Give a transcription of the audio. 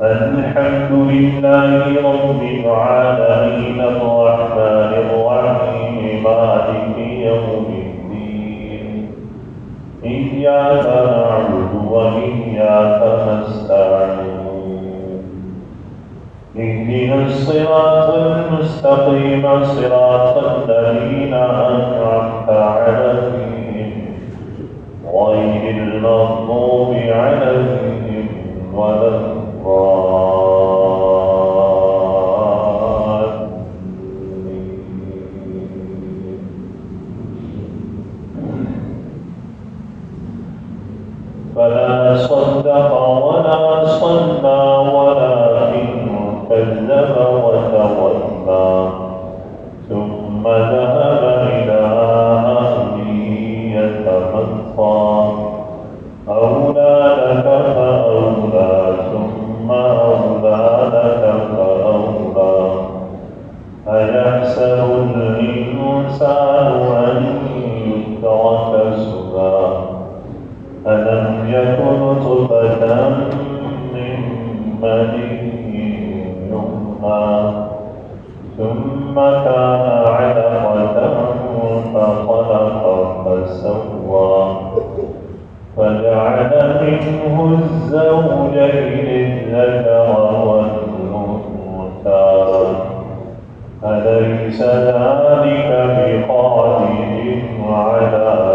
الحمد لله رب العالمين الرحمن الرحيم مالك يوم الدين إياك نعبد وإياك نستعين اهدنا الصراط المستقيم صراط الذين أنعمت عليهم غير المغضوب عليهم ولا الضالين. فلا صدق ولا صلى ولكن كذب وتولى ثم ذهب إلى أهله يتمطى أولى لك فأولى ثم أولى لك فأولى أيحسب الإنسان أن يترك سدى ألم يكن نطفة من مني يمنى ثم كان علقة فخلق فسوى فجعل منه الزوجين الذكر والأنثى أليس ذلك بقادر على